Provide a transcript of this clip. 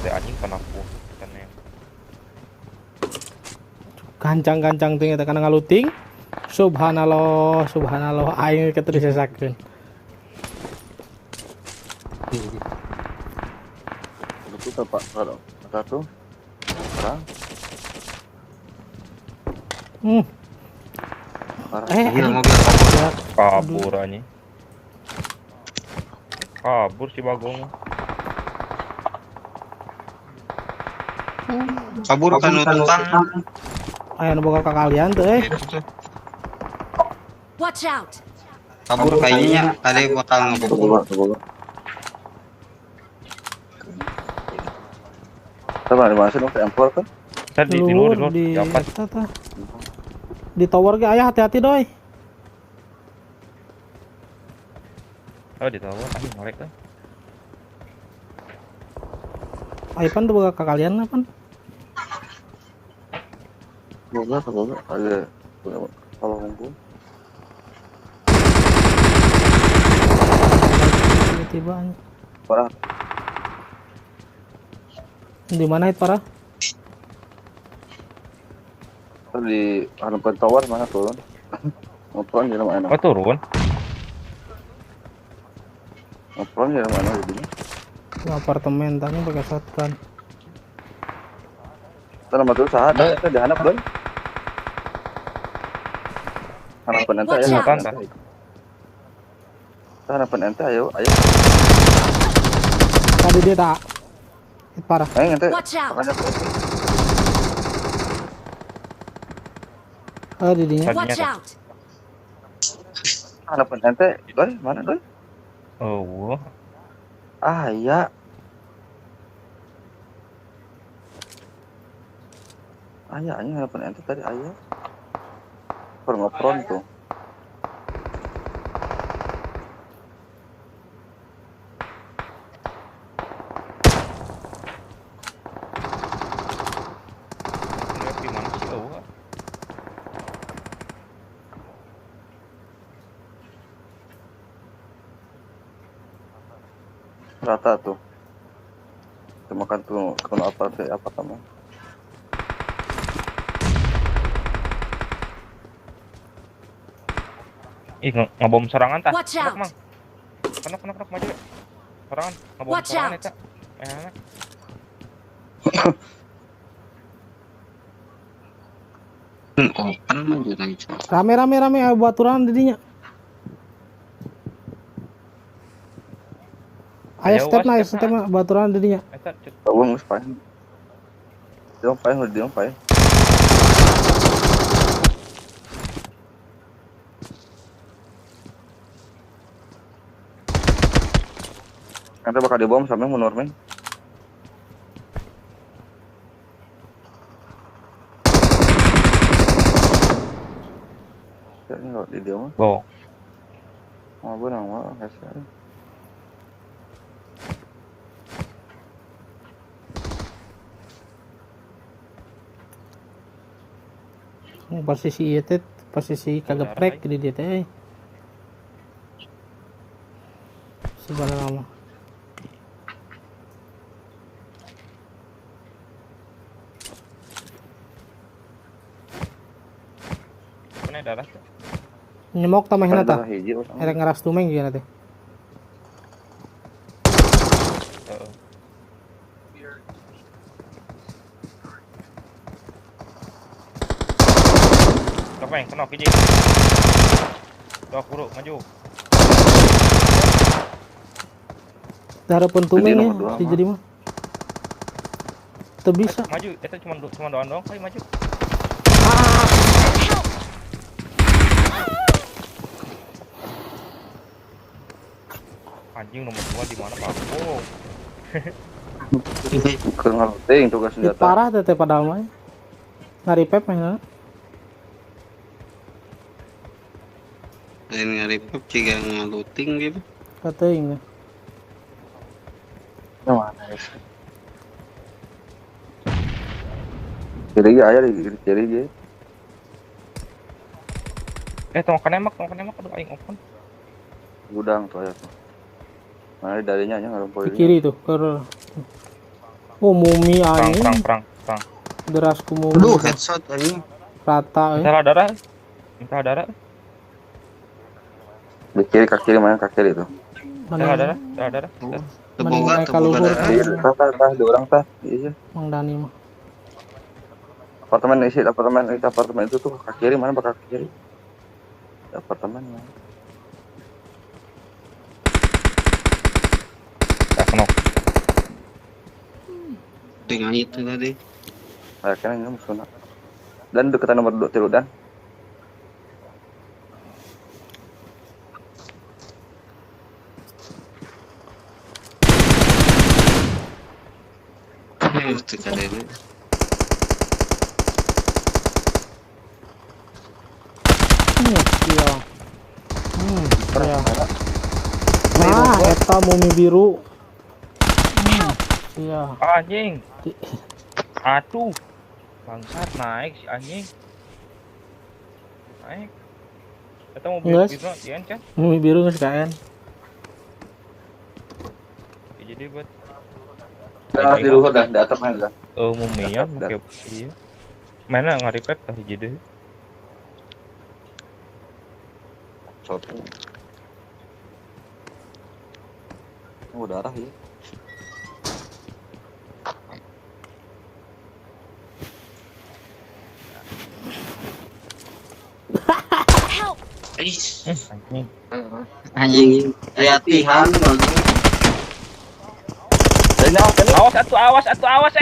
teh anjing panaku kan yang Gancang-gancang ting eta kana ngaluting. Subhanallah, subhanallah aing keterisasakeun. Itu tuh Pak, kalau satu orang, Hmm. orang. Mobil, mobil. Ya, kabur anjing. Kabur si Bagong. Kabur kan nuntang. aya nu boga ka kalian teh Itu tuh. Watch out! Kabur kayaknya ada yang bakal ngebobol. Coba. Coba dimasukin ke M4 kan? Tadi di luar di di apa? eta tah. Di tower ge aya hati-hati doi. Oh di tower anjing ngelek kan. Aipan tuh boga ka kalian apa? Coba. Ada kalau ngumpul. Tiba-tiba anjing. Parah. Di mana itu parah? Di hadapan tower mana turun? Ngepron di mana? Oh turun. Ngepron di mana jadinya? Di apartemen tanya pakai shotgun. Kita nama tuh sahat, kita dihanap doi. Harapan ente Watch ayo. out. Harapan ente ayo. Tadi dia tak itu parah. Ente. Watch out. Makanya Di dinya. Watch out! harapan ente, doi mana doi? Oh. Ya. Ini harapan ente tadi ayah. Ngepron tuh. Lihat di mana sih oh. Rata tuh. Makan tuh kalau apa kamu? Ih ngebom serangan tah. Watch out. Mang. Kenok maju. Serangan ngebom Watch serangan out. eta. Enak. Open aja lagi. Rame baturan di dinya. Aya Ayo, step na was, step na baturan di dinya. Eta cut. Tahu nggak sepain? Dia pain. Nanti bakal dibom sampai mundur men. Ya ini kalau di dia mah, Go. benar mah hasil. Posisi ieu teh posisi kageprek di dieu teh. Sebenarnya mah. Mana darah? Nyemok tamehna tah. Hiji orang. Erek ngaras tumeng gimana teh? Heeh. Topeng, kenok hiji. Dok buru maju. Harapan tumeng nomor ya dua di mah. jadi mah. Teu bisa. Maju, eta cuma doang kali maju. Anjing nomor 2 di mana, Pak? Oh. Keur ngeloting tugas Itu senjata. parah teh padahal mah. Ngaripep mah. Lain ngaripep jika ngaluting gitu. Kateuing. Mana ya? Kiri aya di kiri ge. Tong nembak aduh aing open. Gudang tuh aya tuh. Nah, darinya nya ngarumpul Di kiri tuh ke Oh, mumi Perang, anjing. perang, perang, perang. Derasku mumi. Aduh, headshot anjing. Rata. Minta darah. Minta darah. Di kiri, kaki kiri mana kaki kiri itu? Minta darah. Minta darah. Teboga, naik teboga luhur. darah. Iya, tah, dua orang tah. Iya. Mang Dani mah. Apartemen apartemen itu tuh kaki kiri mana kaki kiri? Apartemen mana? Tak kenok. Dengan itu tadi. Kayaknya ini musuhnya. Dan deketan nomor 2 tilu dan. Itu kali ini. Iya. Iya. Nah, eta mumi biru. Iya. Anjing. Aduh. Bangsat naik si anjing. Naik. Kita mobil Nges. gitu kan kan. Mumi biru geus kaen. Jadi buat Di luhur dah, di atap mana dah. muminya kayak iya. Mana ngaripet tah jadi. Satu. Oh, darah ya. Help! Ais. Anjing. Anjing. Latihan anjing. Awas awas